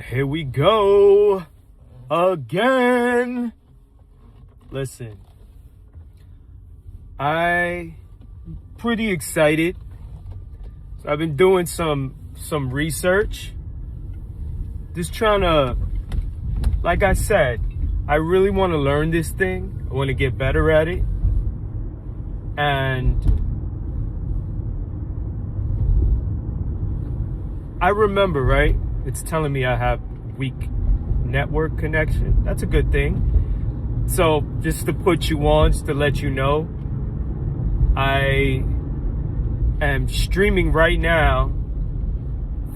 Here we go again. Listen, I pretty excited. So I've been doing some research. Just trying to, like I said, I really want to learn this thing. I want to get better at it. And I remember, right? It's telling me I have weak network connection. That's a good thing. So just to put you on, just to let you know, I am streaming right now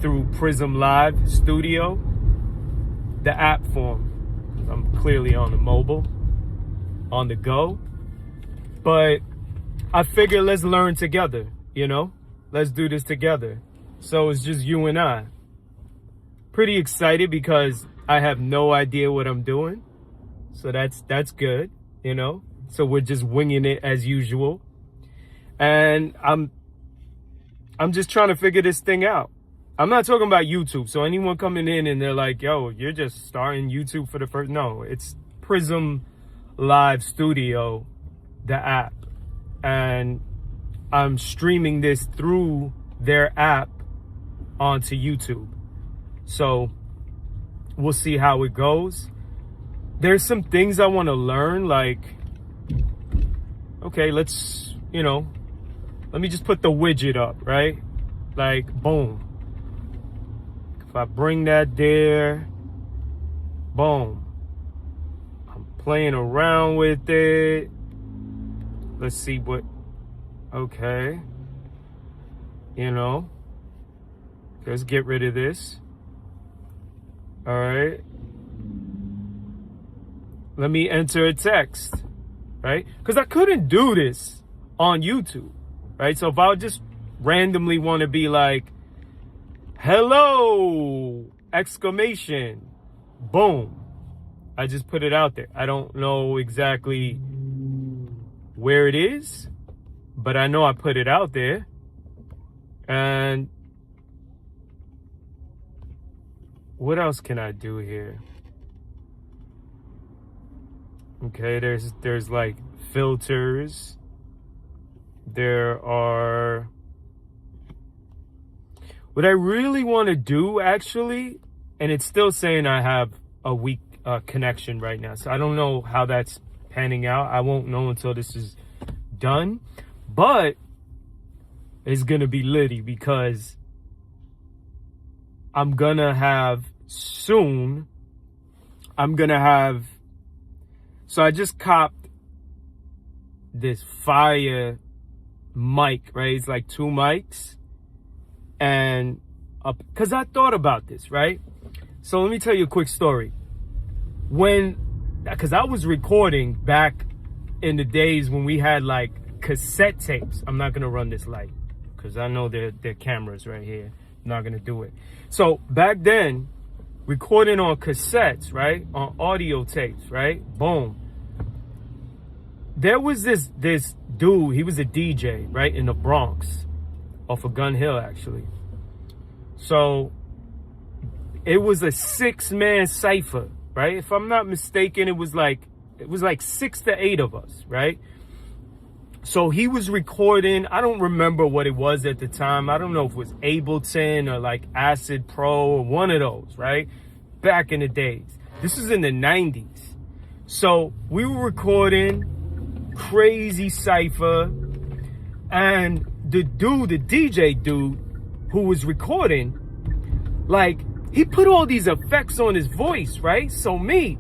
through Prism Live Studio, the app form. I'm clearly on the mobile, on the go. But I figure let's learn together, Let's do this together. So it's just you and I. Pretty excited because I have no idea what I'm doing. So that's good, So we're just winging it as usual. And I'm just trying to figure this thing out. I'm not talking about YouTube. So anyone coming in and they're like, yo, you're just starting YouTube for the first. No, it's Prism Live Studio, the app. And I'm streaming this through their app onto YouTube. So we'll see how it goes. There's some things I want to learn, like, okay, let's, let me just put the widget up, right? Like, boom. If I bring that there, boom. I'm playing around with it. Let's see what, okay. Let's get rid of this. All right. Let me enter a text, right? Because I couldn't do this on YouTube, right? So if I would just randomly want to be like, hello, exclamation, boom. I just put it out there. I don't know exactly where it is, but I know I put it out there. And what else can I do here? Okay, there's like filters. There are, what I really want to do actually, and it's still saying I have a weak connection right now. So I don't know how that's panning out. I won't know until this is done, but it's going to be litty because I'm going to have soon, so I just copped this fire mic, right? It's like 2 mics. And because I thought about this, right? So let me tell you a quick story. Because I was recording back in the days when we had like cassette tapes. I'm not going to run this light because I know there are cameras right here. I'm not going to do it. So back then, recording on cassettes, right? On audio tapes, right? Boom. There was this dude, he was a DJ, right? In the Bronx, off of Gun Hill, actually. So it was a 6-man cipher, right? If I'm not mistaken, it was like 6 to 8 of us, right? So he was recording, I don't remember what it was at the time. I don't know if it was Ableton or like Acid Pro or one of those, right? Back in the days. This was in the 90s. So we were recording crazy cipher, and the DJ dude who was recording, like, he put all these effects on his voice, right? So I'm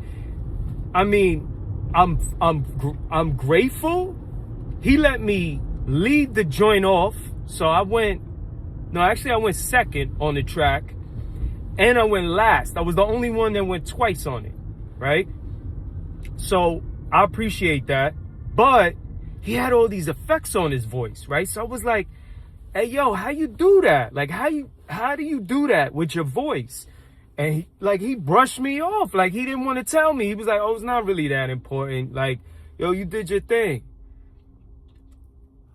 grateful. He let me lead the joint off. So I went second on the track, and I went last. I was the only one that went twice on it, right? So I appreciate that. But he had all these effects on his voice, right? So I was like, hey, yo, how you do that? Like, how do you do that with your voice? And he brushed me off. Like, he didn't want to tell me. He was like, oh, it's not really that important. Like, yo, you did your thing.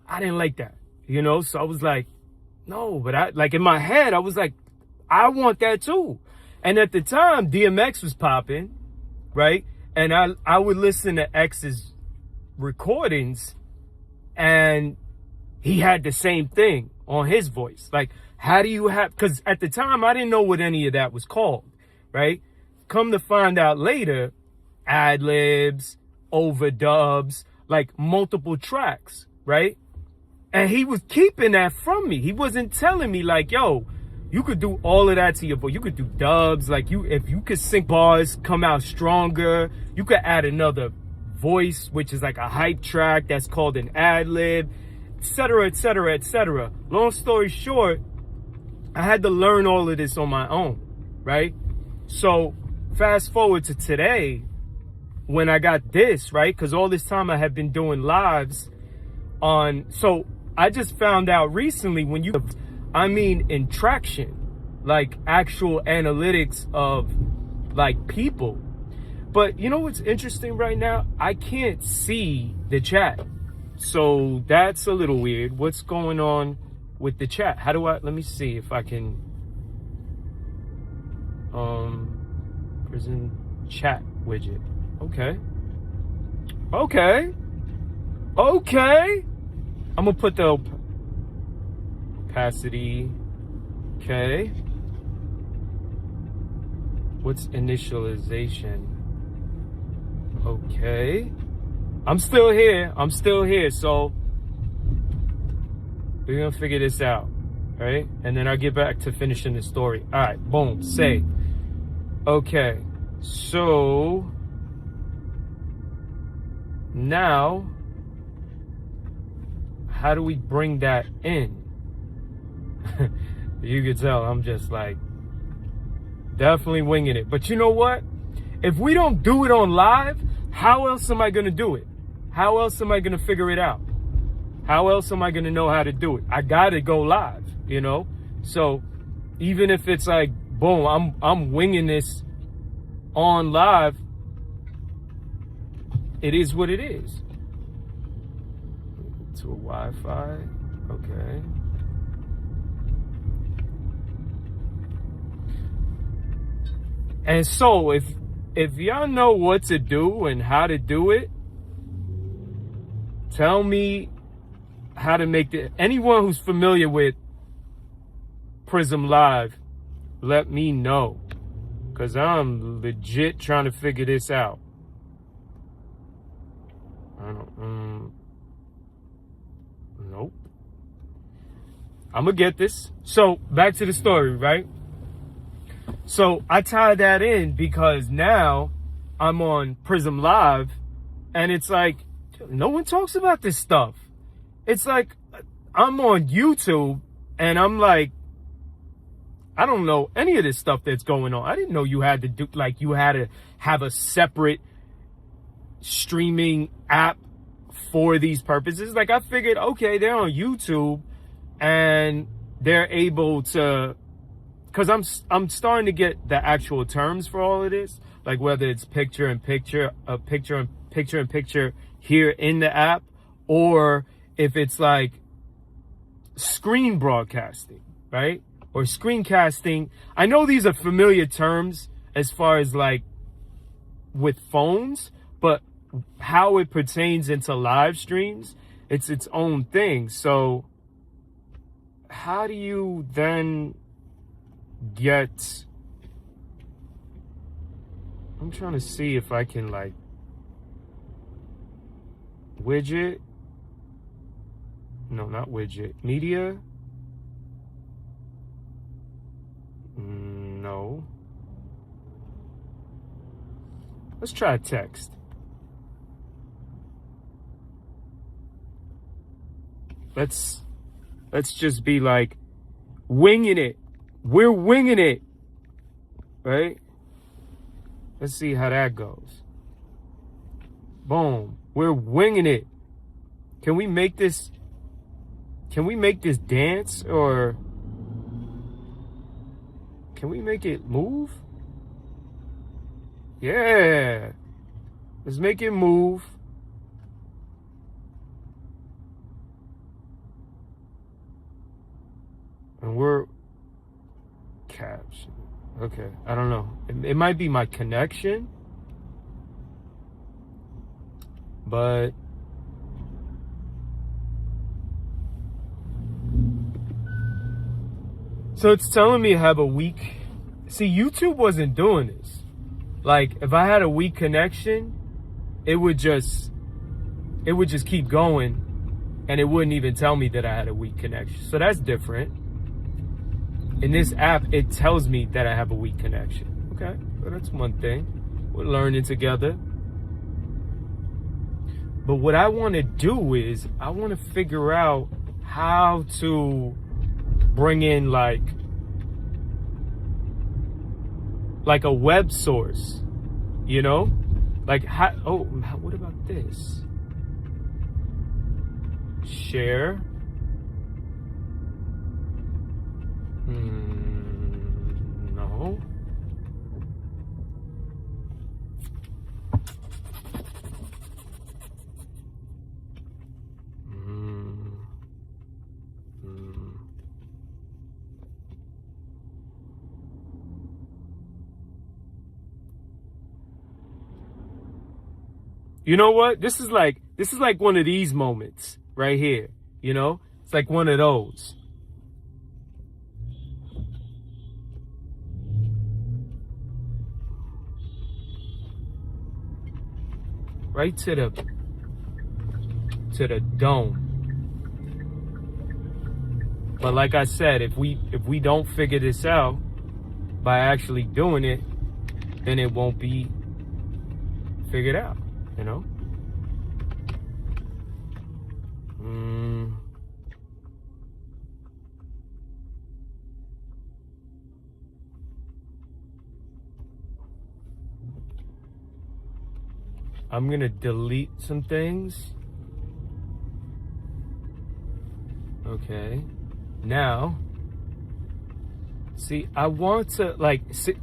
I didn't like that, So I was like, no, but in my head, I was like, I want that too. And at the time, DMX was popping, right? And I would listen to X's recordings, and he had the same thing on his voice. Like, how do you have, because at the time, I didn't know what any of that was called, right? Come to find out later, ad-libs, overdubs, like multiple tracks, right? And he was keeping that from me. He wasn't telling me like, yo, you could do all of that to your voice. You could do dubs. Like, if you could sing bars, come out stronger. You could add another voice, which is like a hype track that's called an ad-lib, et cetera, et cetera, et cetera. Long story short, I had to learn all of this on my own, right? So fast forward to today, when I got this, right? Because all this time I had been doing lives on, so I just found out recently in traction, like actual analytics of like people. But you know what's interesting right now? I can't see the chat. So that's a little weird. What's going on with the chat? Let me see if I can, prison chat widget. Okay. I'm gonna put the opacity. Okay. What's initialization? Okay. I'm still here. So we're gonna figure this out, right? And then I'll get back to finishing the story. All right, boom, save. Okay, so now how do we bring that in? You can tell I'm just like definitely winging it. But you know what? If we don't do it on live, how else am I gonna do it? How else am I gonna figure it out? How else am I gonna know how to do it? I gotta go live, you know? So even if it's like, boom, I'm winging this on live, it is what it is. To a Wi-Fi, okay. And so if y'all know what to do and how to do it, tell me how to make it. Anyone who's familiar with Prism Live, let me know, because I'm legit trying to figure this out. Nope. I'm gonna get this. So back to the story, right? So I tied that in because now I'm on Prism Live, and it's like no one talks about this stuff. It's like I'm on YouTube and I'm like, I don't know any of this stuff that's going on. I didn't know you had to have a separate streaming app for these purposes. Like, I figured, okay, they're on YouTube and they're able to, because I'm starting to get the actual terms for all of this, like whether it's picture in picture here in the app, or if it's like screen broadcasting, right? Or screencasting. I know these are familiar terms as far as like with phones, but how it pertains into live streams, it's its own thing. So how do you then get, I'm trying to see if I can like widget. No, not widget. Media. No. Let's try text. Let's just be like winging it. We're winging it. Right? Let's see how that goes. Boom. We're winging it. Can we make this dance, or can we make it move? Yeah. Let's make it move. And we're caption. Okay, I don't know. It might be my connection, but so it's telling me I have a weak. See, YouTube wasn't doing this. Like, if I had a weak connection, it would just keep going, and it wouldn't even tell me that I had a weak connection. So that's different. In this app, it tells me that I have a weak connection. Okay, so that's one thing. We're learning together. But what I want to do is, I want to figure out how to bring in like a web source, you know? Like, what about this? Share. No. You know what? This is like one of these moments right here, you know? It's like one of those. Right to the dome. But like I said, if we don't figure this out by actually doing it, then it won't be figured out, you know? I'm gonna delete some things. Okay. Now, see, I want to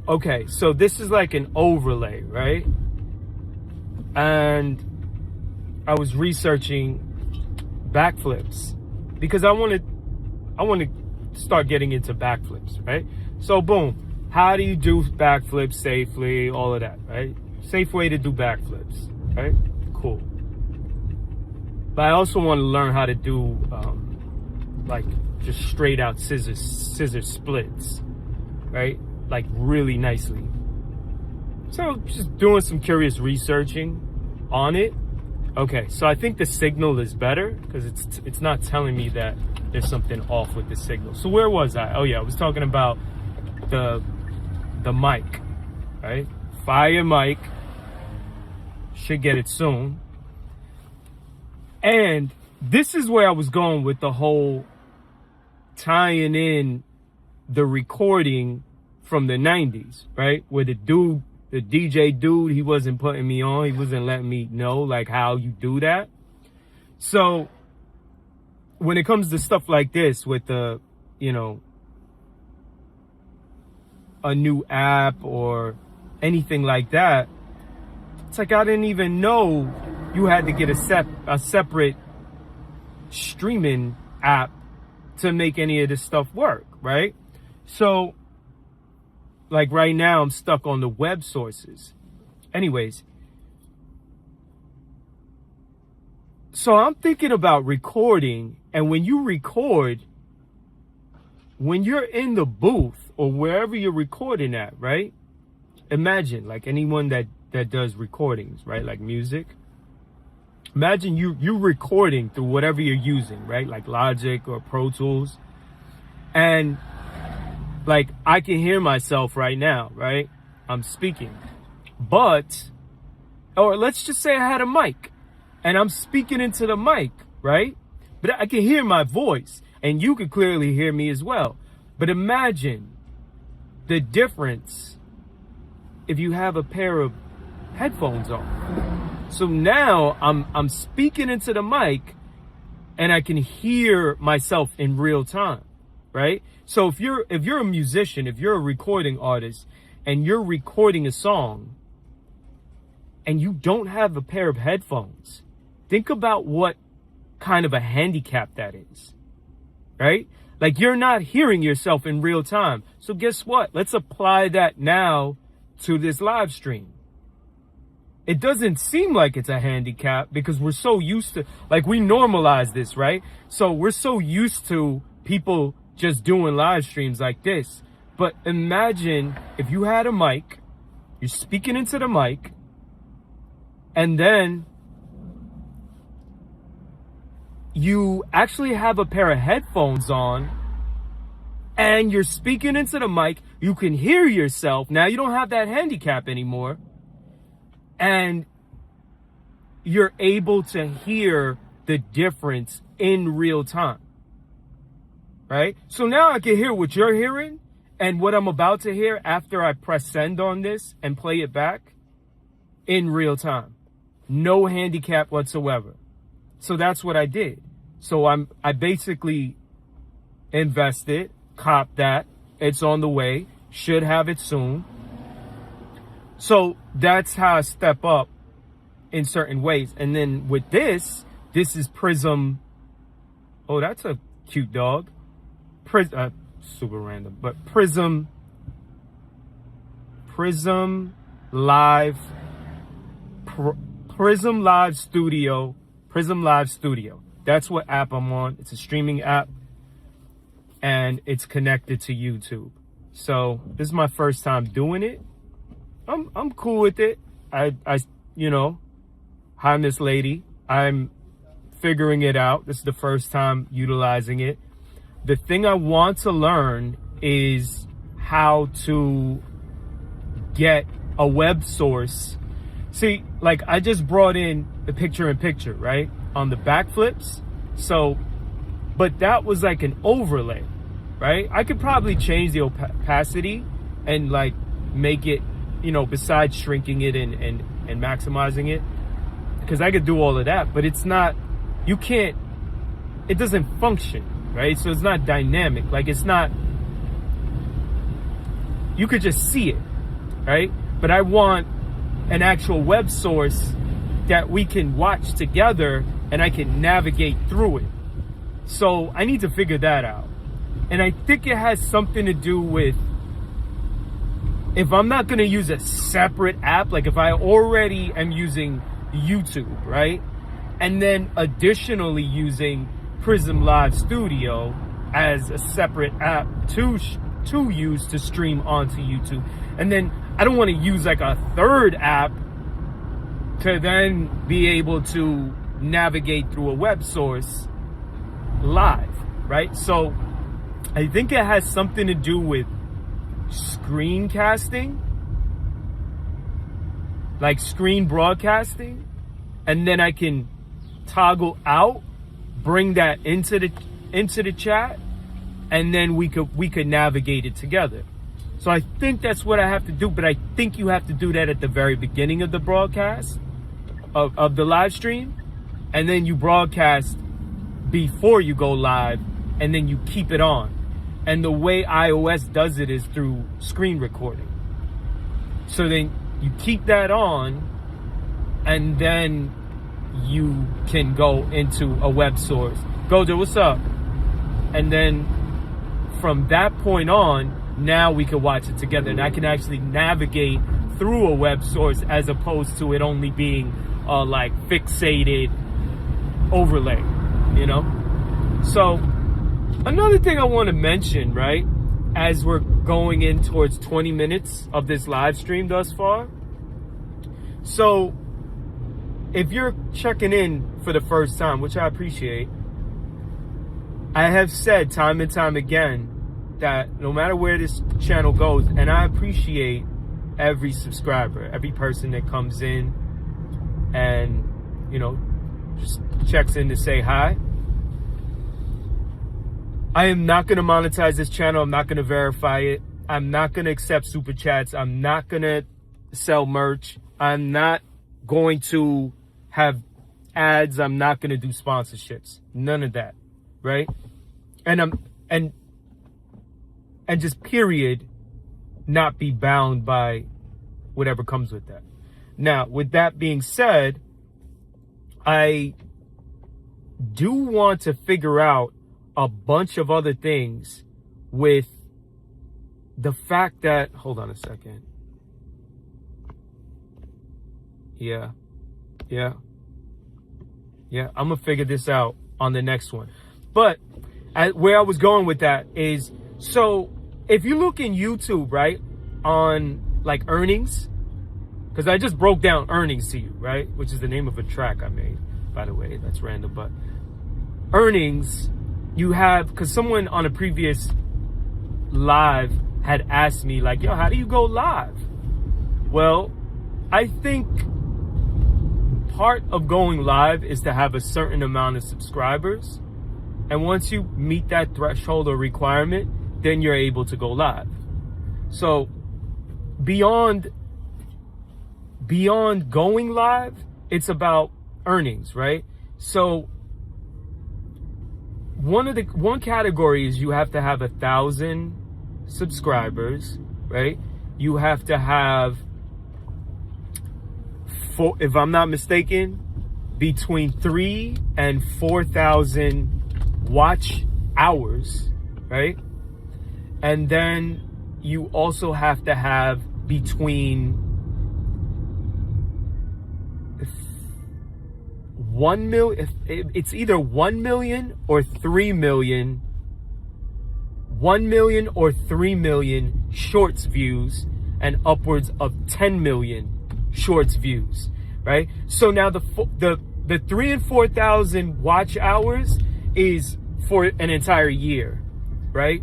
okay, so this is like an overlay, right? And I was researching backflips because I want to start getting into backflips, right? So boom, how do you do backflips safely, all of that, right? Safe way to do backflips, right? Cool. But I also want to learn how to do like just straight out scissor splits, right? Like really nicely. So just doing some curious researching on it. Okay, so I think the signal is better because it's not telling me that there's something off with the signal. So where was I? Oh yeah, I was talking about the mic, right? Fire mic. Should get it soon. And this is where I was going with the whole tying in the recording from the 90s, right? Where the DJ dude, he wasn't putting me on. He wasn't letting me know like how you do that. So when it comes to stuff like this with the, you know, a new app or anything like that, it's like I didn't even know you had to get a separate streaming app to make any of this stuff work, right? So, like right now, I'm stuck on the web sources. Anyways, so I'm thinking about recording, and when you record, when you're in the booth or wherever you're recording at, right? Imagine, like anyone that does recordings, right? Like music. Imagine you recording through whatever you're using, right? Like Logic or Pro Tools. And like I can hear myself right now, right? I'm speaking. But, or let's just say I had a mic and I'm speaking into the mic, right? But I can hear my voice and you can clearly hear me as well. But imagine the difference if you have a pair of headphones on. So now I'm speaking into the mic and I can hear myself in real time, right? So if you're a musician, if you're a recording artist and you're recording a song and you don't have a pair of headphones, think about what kind of a handicap that is, right? Like, you're not hearing yourself in real time. So guess what? Let's apply that now to this live stream. It doesn't seem like it's a handicap because we're so used to, like, we normalize this, right? So we're so used to people just doing live streams like this. But imagine if you had a mic, you're speaking into the mic, and then you actually have a pair of headphones on and you're speaking into the mic. You can hear yourself. Now you don't have that handicap anymore. And you're able to hear the difference in real time. Right? So now I can hear what you're hearing and what I'm about to hear after I press send on this and play it back in real time. No handicap whatsoever. So that's what I did. So I basically invested, copped that. It's on the way. Should have it soon. So that's how I step up in certain ways. And then with this is Prism. Oh, that's a cute dog. Super random, but Prism Live Studio. That's what app I'm on. It's a streaming app and it's connected to YouTube. So this is my first time doing it. I'm cool with it. I hi, Miss Lady. I'm figuring it out. This is the first time utilizing it. The thing I want to learn is how to get a web source. See, like, I just brought in the picture-in-picture, right? On the backflips. So, but that was like an overlay, right? I could probably change the opacity and like make it, besides shrinking it and maximizing it, because I could do all of that, but it's not, it doesn't function, right? So it's not dynamic. Like, it's not, you could just see it, right? But I want an actual web source that we can watch together and I can navigate through it. So I need to figure that out. And I think it has something to do with, if I'm not going to use a separate app, like if I already am using YouTube, right? And then additionally using Prism Live Studio as a separate app to use to stream onto YouTube. And then I don't want to use like a third app to then be able to navigate through a web source live, right? So I think it has something to do with screencasting, like screen broadcasting, and then I can toggle out, bring that into the chat, and then we could navigate it together. So I think that's what I have to do, but I think you have to do that at the very beginning of the broadcast of the live stream, and then you broadcast before you go live, and then you keep it on. And the way iOS does it is through screen recording. So then you keep that on, and then you can go into a web source. Gojo, what's up? And then from that point on, now we can watch it together. And I can actually navigate through a web source as opposed to it only being like fixated overlay, So another thing I want to mention, right, as we're going in towards 20 minutes of this live stream thus far. So if you're checking in for the first time, which I appreciate, I have said time and time again that no matter where this channel goes, and I appreciate every subscriber, every person that comes in and, just checks in to say hi. I am not going to monetize this channel. I'm not going to verify it. I'm not going to accept super chats. I'm not going to sell merch. I'm not going to have ads. I'm not going to do sponsorships. None of that. Right? And just period, not be bound by whatever comes with that. Now, with that being said, I do want to figure out a bunch of other things with the fact that, hold on a second. Yeah, I'm gonna figure this out on the next one. But where I was going with that is, so if you look in YouTube, right, on like earnings, because I just broke down earnings to you, right, which is the name of a track I made, by the way. That's random, but earnings, you have, because someone on a previous live had asked me, like, yo, how do you go live? Well, I think part of going live is to have a certain amount of subscribers. And once you meet that threshold or requirement, then you're able to go live. So beyond going live, it's about earnings, right? So one category is you have to have 1,000 subscribers, right? You have to have, if I'm not mistaken, between 3,000 and 4,000 watch hours, right? And then you also have to have between 1 million, it's either 1 million or 3 million, 1 million or 3 million shorts views, and upwards of 10 million shorts views, right? So now the 3,000 and 4,000 watch hours is for an entire year, right?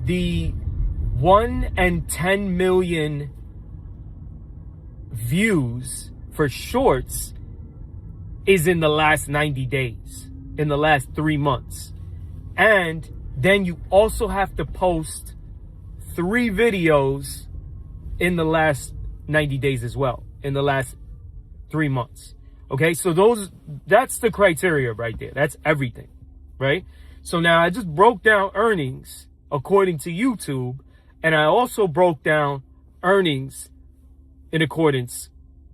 The 1 and 10 million views for shorts is in the last 90 days, in the last 3 months. And then you also have to post 3 videos in the last 90 days as well, in the last 3 months. Okay, so that's the criteria right there. That's everything, right? So now I just broke down earnings according to YouTube, and I also broke down earnings in accordance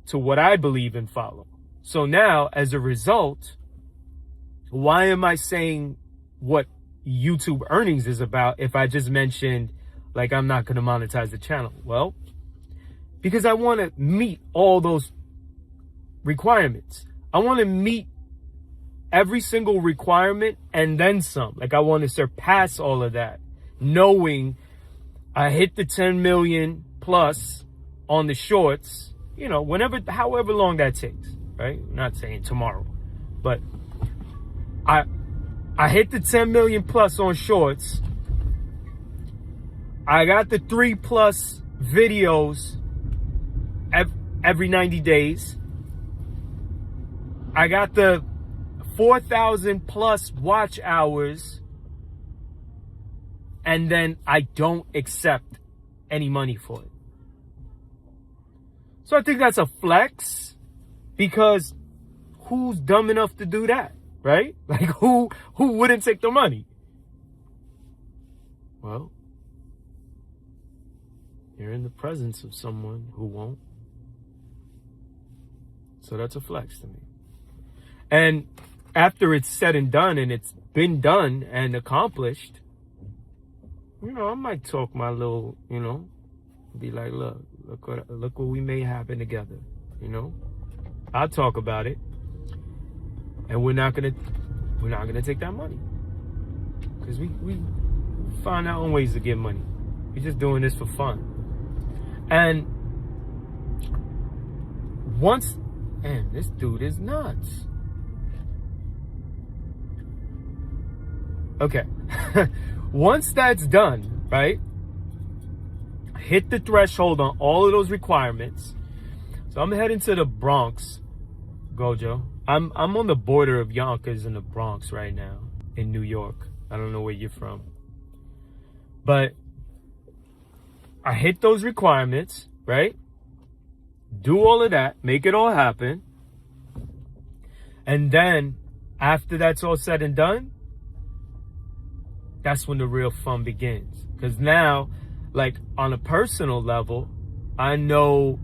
to what I believe and follow. So now, as a result, why am I saying what YouTube earnings is about if I just mentioned, like, I'm not going to monetize the channel? Well, because I want to meet all those requirements. I want to meet every single requirement and then some. Like, I want to surpass all of that, knowing I hit the 10 million plus on the shorts, you know, however long that takes, right? I'm not saying tomorrow, but I hit the 10 million plus on shorts. I got the 3+ videos every 90 days. I got the 4,000 plus watch hours, and then I don't accept any money for it. So I think that's a flex, because who's dumb enough to do that, right? Like, who wouldn't take the money? Well, you're in the presence of someone who won't. So that's a flex to me. And after it's said and done, and it's been done and accomplished, you know, I might talk my little, you know, be like, look what we may happen together, you know. I'll talk about it, and we're not gonna take that money, because we find our own ways to get money. We're just doing this for fun. And man, this dude is nuts. Okay. Once that's done, right? Hit the threshold on all of those requirements. So I'm heading to the Bronx, Gojo. I'm on the border of Yonkers and the Bronx right now in New York. I don't know where you're from. But I hit those requirements, right? Do all of that, make it all happen. And then after that's all said and done, that's when the real fun begins. Because now, like, on a personal level, I know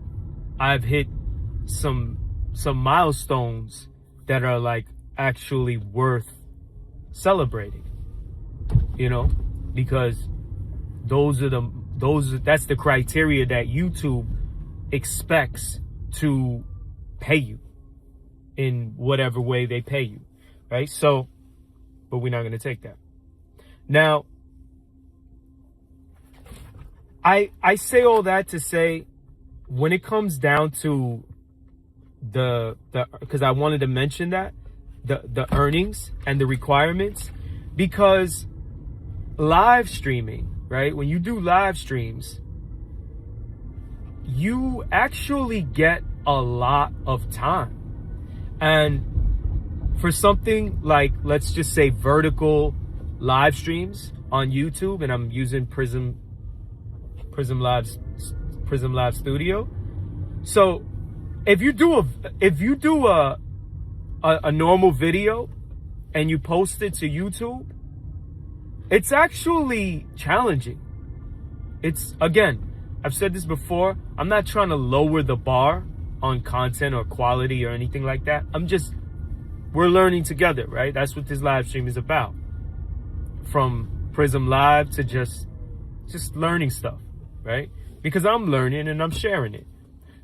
I've hit some milestones that are, like, actually worth celebrating, you know, because that's the criteria that YouTube expects to pay you in whatever way they pay you, right? So, but we're not going to take that. Now, I say all that to say, when it comes down to because I wanted to mention that, the earnings and the requirements, because live streaming, right? When you do live streams, you actually get a lot of time. And for something like, let's just say, vertical live streams on YouTube, and I'm using Prism Live Studio. So if you do a normal video and you post it to YouTube, it's actually challenging. It's, again, I've said this before, I'm not trying to lower the bar on content or quality or anything like that. We're learning together, right? That's what this live stream is about. From Prism Live to just learning stuff, right? Because I'm learning and I'm sharing it.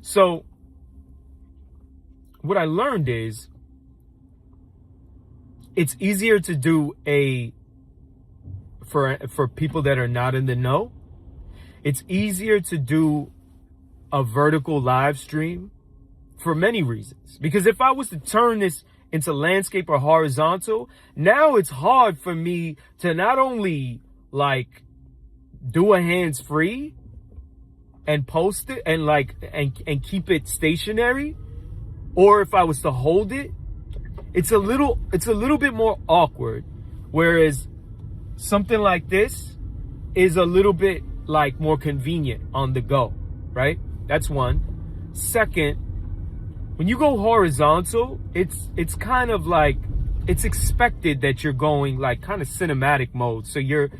So what I learned is it's easier to do for people that are not in the know. It's easier to do a vertical live stream for many reasons. Because if I was to turn this into landscape or horizontal, now it's hard for me to not only like do a hands-free and post it and keep it stationary, or if I was to hold it, it's a little bit more awkward. Whereas something like this is a little bit like more convenient on the go, right? That's one. Second, when you go horizontal, it's kind of like, it's expected that you're going like kind of cinematic mode. So you're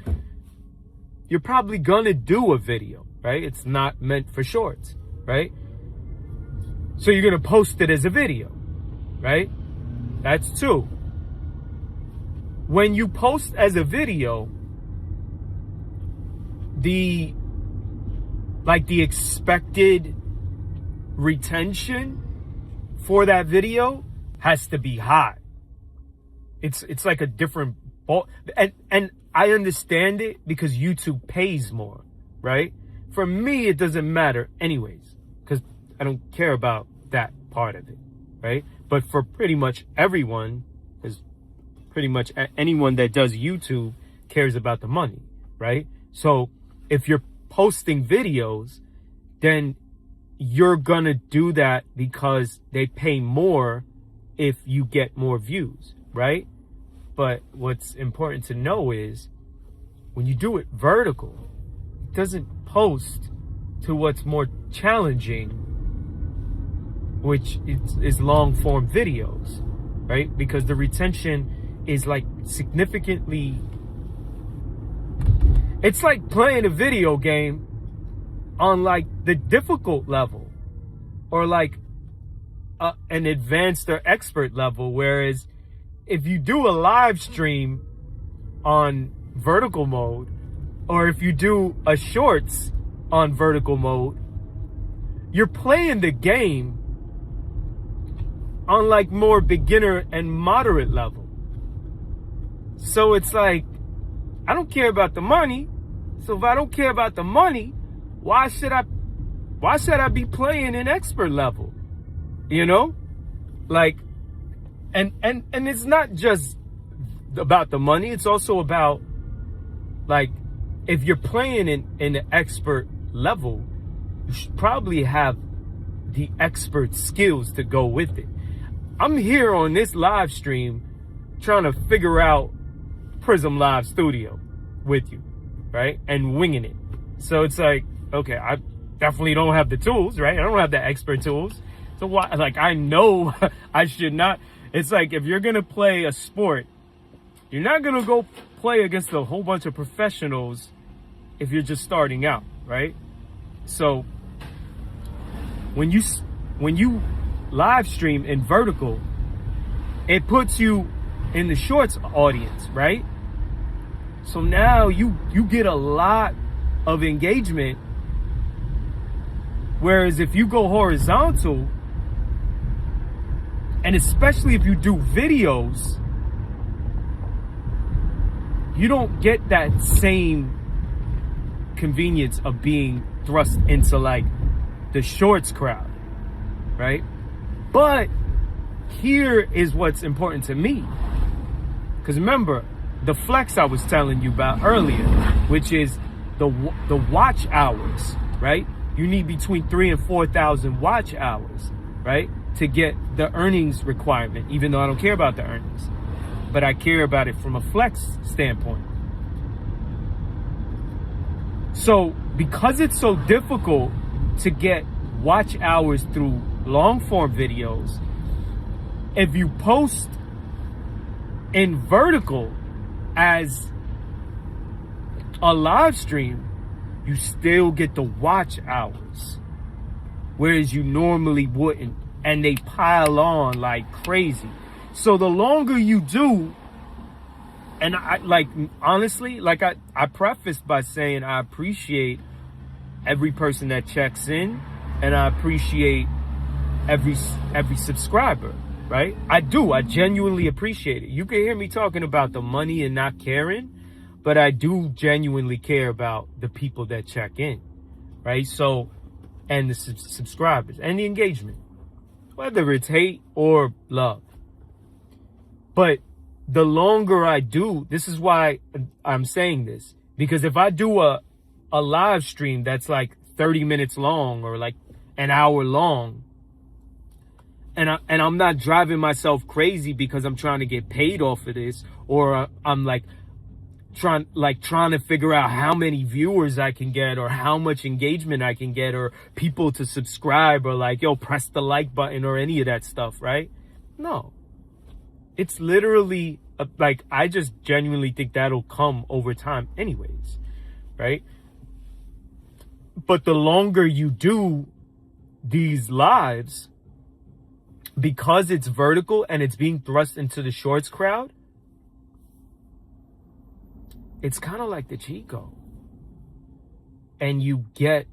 probably gonna do a video, right? It's not meant for shorts, right? So you're gonna post it as a video, right? That's two. When you post as a video, the expected retention for that video has to be high. It's like a different ball. And I understand it because YouTube pays more, right? For me, it doesn't matter anyways, because I don't care about that part of it, right? But for pretty much everyone, because pretty much anyone that does YouTube cares about the money, right? So if you're posting videos, then you're gonna do that because they pay more if you get more views, right? But what's important to know is when you do it vertical, it doesn't post to what's more challenging, which is long form videos, right? Because the retention is like significantly, it's like playing a video game on like the difficult level, or like an advanced or expert level. Whereas if you do a live stream on vertical mode, or if you do a shorts on vertical mode, you're playing the game on like more beginner and moderate level. So it's like, I don't care about the money. So if I don't care about the money, why should I be playing in expert level? You know? Like, and it's not just about the money, it's also about, like, if you're playing in the expert level, you should probably have the expert skills to go with it. I'm here on this live stream trying to figure out Prism Live Studio with you, right? And winging it. So it's like, okay, I definitely don't have the tools, right? I don't have the expert tools. So why, like, I know I should not. It's like, if you're going to play a sport, you're not going to go play against a whole bunch of professionals if you're just starting out, right? So when you live stream in vertical, it puts you in the shorts audience, right? So now you get a lot of engagement. Whereas if you go horizontal, and especially if you do videos, you don't get that same convenience of being thrust into like the shorts crowd, right? But here is what's important to me. Because remember, the flex I was telling you about earlier, which is the watch hours, right? You need between 3,000 and 4,000 watch hours, right? To get the earnings requirement, even though I don't care about the earnings. But I care about it from a flex standpoint. So because it's so difficult to get watch hours through long form videos, if you post in vertical as a live stream, you still get the watch hours, whereas you normally wouldn't, and they pile on like crazy. So the longer you do, and I like, honestly, like I prefaced by saying I appreciate every person that checks in, and I appreciate every subscriber, right? I do. I genuinely appreciate it. You can hear me talking about the money and not caring, but I do genuinely care about the people that check in, right? So, and the subscribers and the engagement, whether it's hate or love. But the longer I do, this is why I'm saying this, because if I do a live stream that's like 30 minutes long or like an hour long, and I'm not driving myself crazy because I'm trying to get paid off of this, or I'm like trying to figure out how many viewers I can get or how much engagement I can get or people to subscribe or like, yo, press the like button or any of that stuff, right? No. It's literally like, I just genuinely think that'll come over time anyways, right? But the longer you do these lives, because it's vertical and it's being thrust into the shorts crowd, it's kind of like the Chico. And you get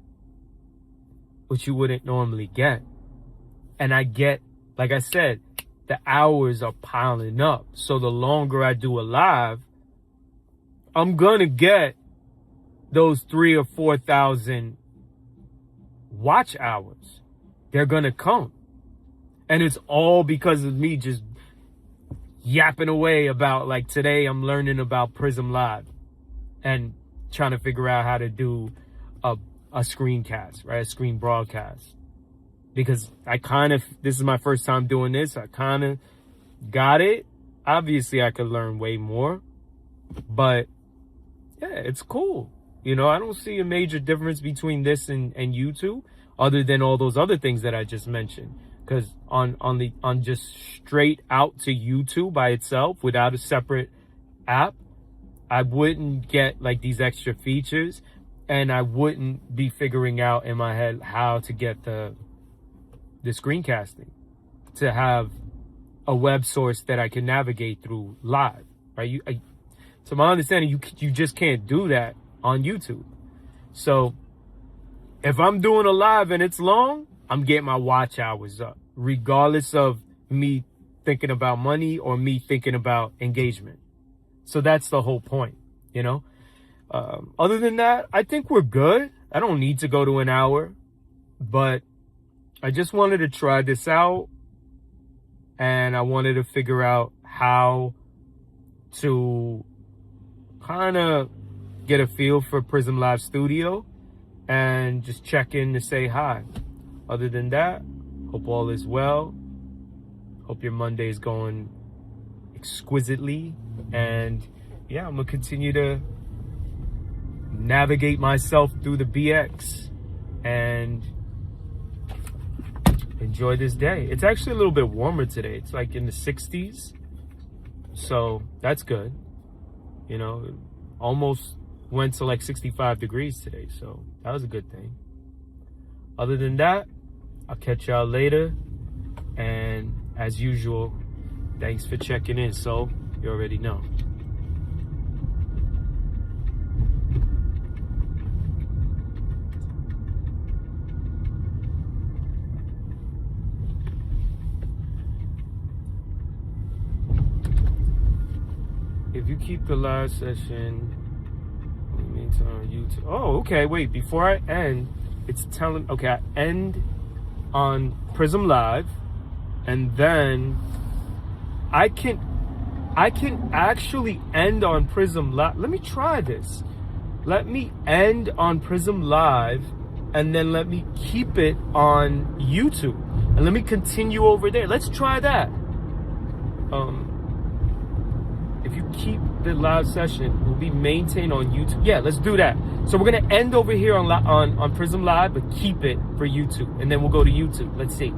what you wouldn't normally get. And I get, like I said, the hours are piling up. So the longer I do a live, I'm going to get those 3,000 or 4,000 watch hours. They're going to come. And it's all because of me just yapping away about, like, today I'm learning about Prism Live and trying to figure out how to do a screencast, right? A screen broadcast. Because this is my first time doing this. I kind of got it. Obviously, I could learn way more. But, yeah, it's cool. You know, I don't see a major difference between this and YouTube, other than all those other things that I just mentioned. Because on just straight out to YouTube by itself, without a separate app, I wouldn't get like these extra features, and I wouldn't be figuring out in my head how to get the screencasting, to have a web source that I can navigate through live, right? To my understanding, you just can't do that on YouTube. So if I'm doing a live and it's long, I'm getting my watch hours up, regardless of me thinking about money or me thinking about engagement. So that's the whole point, you know? Other than that, I think we're good. I don't need to go to an hour, but I just wanted to try this out, and I wanted to figure out how to kind of get a feel for Prism Live Studio and just check in to say hi. Other than that, hope all is well. Hope your Monday is going exquisitely. And yeah, I'm going to continue to navigate myself through the BX and enjoy this day. It's actually a little bit warmer today. It's like in the 60s. So that's good. You know, almost went to like 65 degrees today. So that was a good thing. Other than that, I'll catch y'all later. And as usual, thanks for checking in. So you already know. If you keep the live session, on YouTube. Oh, okay. Wait, before I end, it's telling. Okay, I end on Prism Live, and then I can actually end on Prism Live. Let me try this. Let me end on Prism Live, and then let me keep it on YouTube, and let me continue over there. Let's try that. If you keep the live session, it will be maintained on YouTube. Yeah, let's do that. So we're gonna end over here on Prism Live, but keep it for YouTube, and then we'll go to YouTube. Let's see.